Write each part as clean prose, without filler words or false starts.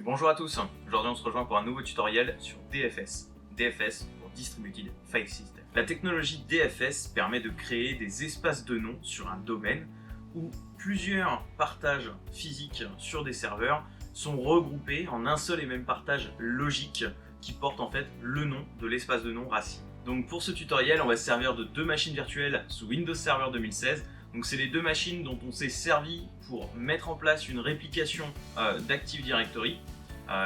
Bonjour à tous, aujourd'hui on se rejoint pour un nouveau tutoriel sur DFS. DFS pour Distributed File System. La technologie DFS permet de créer des espaces de noms sur un domaine où plusieurs partages physiques sur des serveurs sont regroupés en un seul et même partage logique qui porte en fait le nom de l'espace de nom racine. Donc pour ce tutoriel, on va se servir de deux machines virtuelles sous Windows Server 2016. Donc c'est les deux machines dont on s'est servi pour mettre en place une réplication d'Active Directory.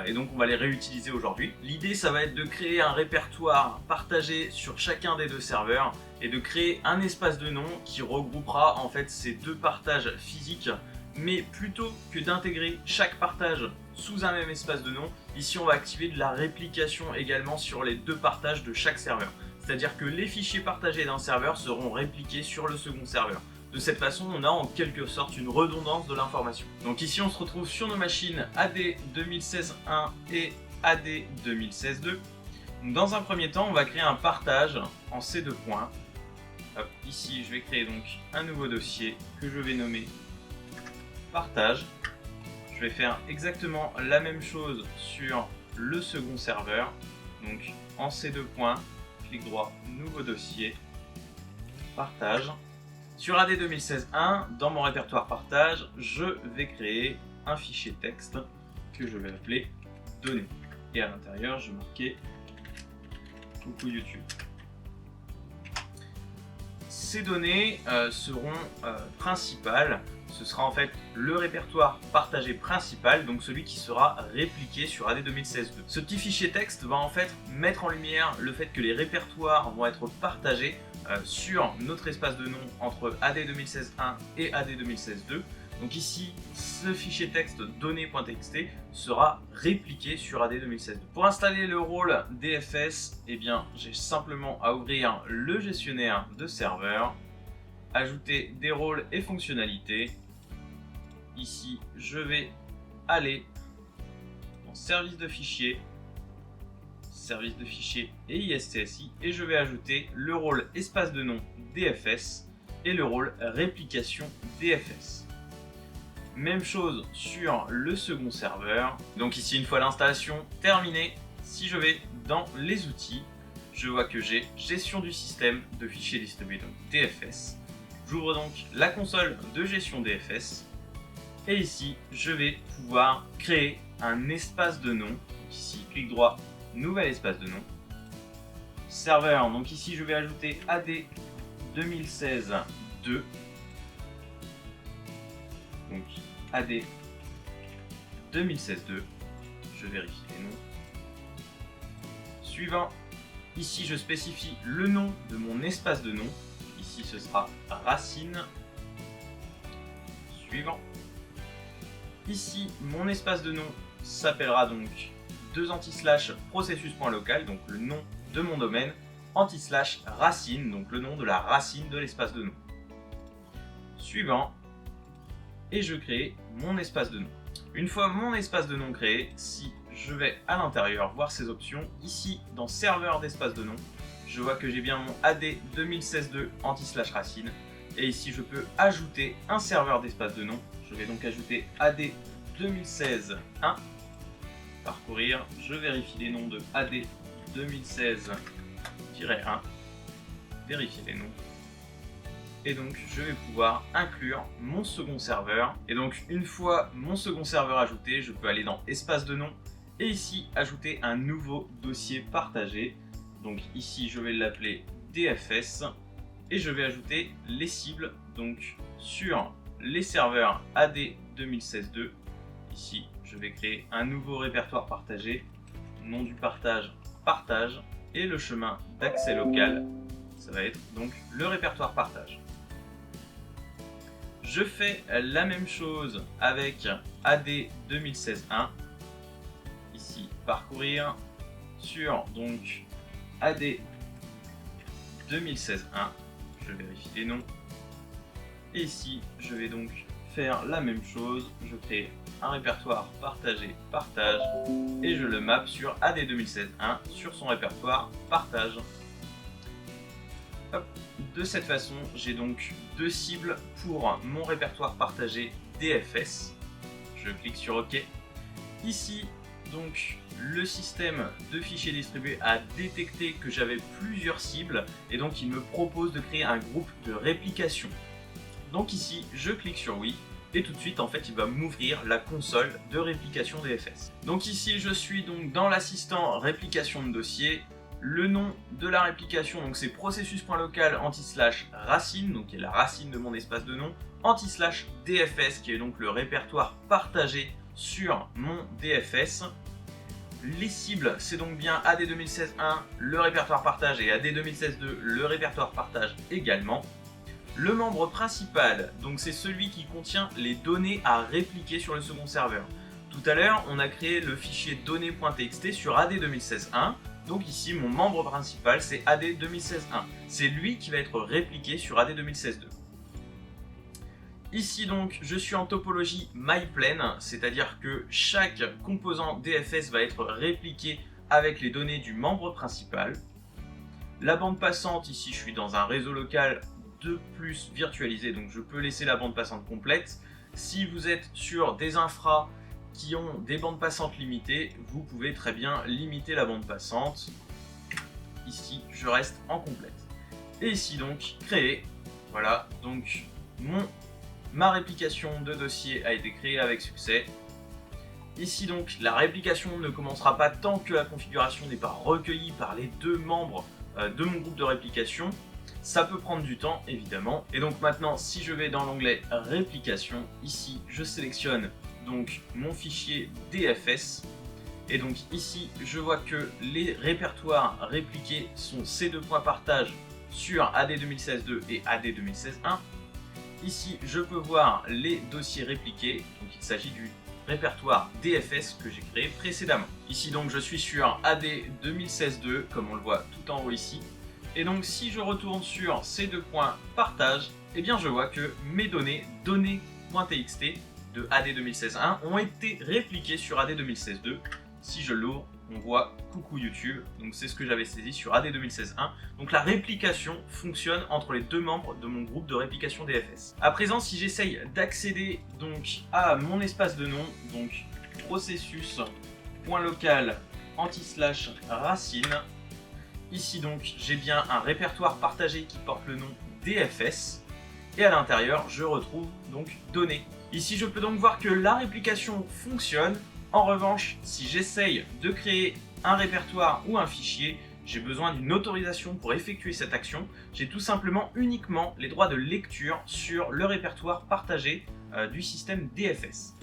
Et donc on va les réutiliser aujourd'hui. L'idée, ça va être de créer un répertoire partagé sur chacun des deux serveurs et de créer un espace de nom qui regroupera en fait ces deux partages physiques. Mais plutôt que d'intégrer chaque partage sous un même espace de nom, ici on va activer de la réplication également sur les deux partages de chaque serveur. C'est-à-dire que les fichiers partagés d'un serveur seront répliqués sur le second serveur. De cette façon, on a en quelque sorte une redondance de l'information. Donc ici, on se retrouve sur nos machines AD 2016.1 et AD 2016.2. Dans un premier temps, on va créer un partage en ces deux points. Hop, ici, je vais créer donc un nouveau dossier que je vais nommer partage. Je vais faire exactement la même chose sur le second serveur. Donc en ces deux points, clic droit, nouveau dossier, partage. Sur AD 2016.1, dans mon répertoire partage, je vais créer un fichier texte que je vais appeler données. Et à l'intérieur, je vais marquer coucou YouTube. Ces données seront principales. Ce sera en fait le répertoire partagé principal, donc celui qui sera répliqué sur AD 2016.2. Ce petit fichier texte va en fait mettre en lumière le fait que les répertoires vont être partagés sur notre espace de nom entre AD 2016.1 et AD 2016.2. Donc ici, ce fichier texte données.txt sera répliqué sur AD 2016.2. Pour installer le rôle DFS, eh bien, j'ai simplement à ouvrir le gestionnaire de serveur, ajouter des rôles et fonctionnalités. Ici, je vais aller dans service de fichiers et ISTSI et je vais ajouter le rôle espace de nom DFS et le rôle réplication DFS. Même chose sur le second serveur. Donc ici, une fois l'installation terminée, si je vais dans les outils, je vois que j'ai gestion du système de fichiers distribués, donc DFS. J'ouvre donc la console de gestion DFS et ici, je vais pouvoir créer un espace de nom. Donc ici, clic droit, nouvel espace de nom. Serveur, donc ici, je vais ajouter AD 2016.2. Donc AD 2016.2. Je vérifie les noms. Suivant, ici, je spécifie le nom de mon espace de nom. Ici, ce sera racine. Suivant. Ici, mon espace de nom s'appellera donc processus.local, donc le nom de mon domaine, /racine, donc le nom de la racine de l'espace de nom. Suivant. Et je crée mon espace de nom. Une fois mon espace de nom créé, si je vais à l'intérieur voir ces options, ici, dans serveur d'espace de nom, je vois que j'ai bien mon AD 2016.2 /racine. Et ici, je peux ajouter un serveur d'espace de nom. Je vais donc ajouter AD 2016.1. Parcourir, je vérifie les noms de AD 2016-1. Vérifier les noms. Et donc, je vais pouvoir inclure mon second serveur. Et donc, une fois mon second serveur ajouté, je peux aller dans espace de nom. Et ici, ajouter un nouveau dossier partagé. Donc ici, je vais l'appeler DFS. Et je vais ajouter les cibles donc sur les serveurs AD 2016.2. Ici, je vais créer un nouveau répertoire partagé, nom du partage, partage, et le chemin d'accès local, ça va être donc le répertoire partage. Je fais la même chose avec AD 2016.1. Ici, parcourir sur donc AD 2016.1. Je vérifie les noms. Et ici, je vais donc faire la même chose. Je crée un répertoire partagé, partage, et je le map sur AD 2016.1 sur son répertoire partage. Hop. De cette façon, j'ai donc deux cibles pour mon répertoire partagé DFS. Je clique sur OK. Ici, donc le système de fichiers distribués a détecté que j'avais plusieurs cibles et donc il me propose de créer un groupe de réplication. Donc ici, je clique sur oui et tout de suite en fait il va m'ouvrir la console de réplication DFS. Donc ici je suis donc dans l'assistant réplication de dossier. Le nom de la réplication, donc c'est processus.local /racine, donc qui est la racine de mon espace de nom, /DFS, qui est donc le répertoire partagé sur mon DFS. Les cibles, c'est donc bien AD 2016-1, le répertoire partage, et AD 2016-2, le répertoire partage également. Le membre principal, donc c'est celui qui contient les données à répliquer sur le second serveur. Tout à l'heure, on a créé le fichier données.txt sur AD 2016-1. Donc ici, mon membre principal, c'est AD 2016-1. C'est lui qui va être répliqué sur AD 2016-2. Ici donc, je suis en topologie MyPlane, c'est-à-dire que chaque composant DFS va être répliqué avec les données du membre principal. La bande passante, ici je suis dans un réseau local 2+ virtualisé, donc je peux laisser la bande passante complète. Si vous êtes sur des infras qui ont des bandes passantes limitées, vous pouvez très bien limiter la bande passante. Ici, je reste en complète. Et ici donc, créer. Voilà, donc ma réplication de dossier a été créée avec succès. Ici donc, la réplication ne commencera pas tant que la configuration n'est pas recueillie par les deux membres de mon groupe de réplication. Ça peut prendre du temps, évidemment. Et donc maintenant, si je vais dans l'onglet réplication, ici, je sélectionne donc mon fichier DFS et donc ici je vois que les répertoires répliqués sont ces deux points partage sur AD 2016-2 et AD 2016-1. Ici je peux voir les dossiers répliqués, donc il s'agit du répertoire DFS que j'ai créé précédemment. Ici donc je suis sur AD 2016-2 comme on le voit tout en haut ici, et donc si je retourne sur ces deux points partage, et bien je vois que mes données.txt de AD 2016-1 ont été répliquées sur AD 2016-2. Si je l'ouvre, on voit coucou YouTube, donc c'est ce que j'avais saisi sur AD 2016-1. Donc la réplication fonctionne entre les deux membres de mon groupe de réplication DFS. À présent, si j'essaye d'accéder donc à mon espace de nom, donc processus.local /racine, ici donc j'ai bien un répertoire partagé qui porte le nom DFS, et à l'intérieur je retrouve donc données. Ici, je peux donc voir que la réplication fonctionne. En revanche, si j'essaye de créer un répertoire ou un fichier, j'ai besoin d'une autorisation pour effectuer cette action. J'ai tout simplement uniquement les droits de lecture sur le répertoire partagé du système DFS.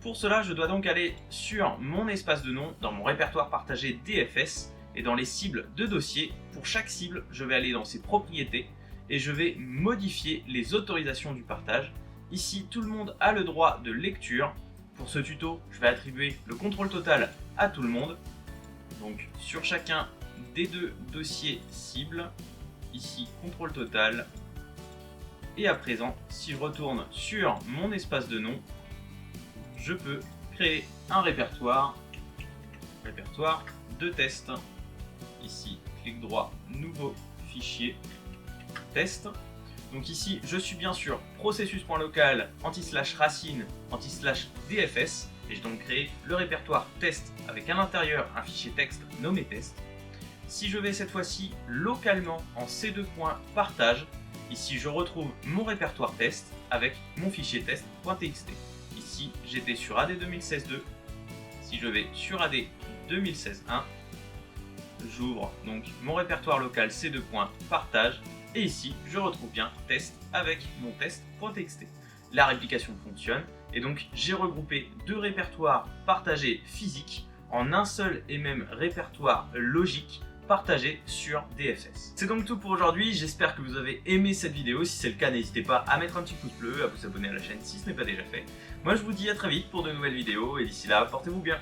Pour cela, je dois donc aller sur mon espace de nom, dans mon répertoire partagé DFS, et dans les cibles de dossier. Pour chaque cible, je vais aller dans ses propriétés et je vais modifier les autorisations du partage. Ici, tout le monde a le droit de lecture. Pour ce tuto, je vais attribuer le contrôle total à tout le monde. Donc, sur chacun des deux dossiers cibles, ici, contrôle total. Et à présent, si je retourne sur mon espace de nom, je peux créer un répertoire de test. Ici, clic droit, nouveau fichier, test. Donc ici, je suis bien sûr processus.local /racine /DFS et j'ai donc créé le répertoire test avec à l'intérieur un fichier texte nommé test. Si je vais cette fois-ci localement en ces deux points partage, ici je retrouve mon répertoire test avec mon fichier test.txt. Ici, j'étais sur AD 2016-2. Si je vais sur AD 2016-1, j'ouvre donc mon répertoire local ces deux points partage. Et ici, je retrouve bien test avec mon test.txt. La réplication fonctionne et donc j'ai regroupé deux répertoires partagés physiques en un seul et même répertoire logique partagé sur DFS. C'est donc tout pour aujourd'hui, j'espère que vous avez aimé cette vidéo. Si c'est le cas, n'hésitez pas à mettre un petit pouce bleu, à vous abonner à la chaîne si ce n'est pas déjà fait. Moi je vous dis à très vite pour de nouvelles vidéos et d'ici là, portez-vous bien.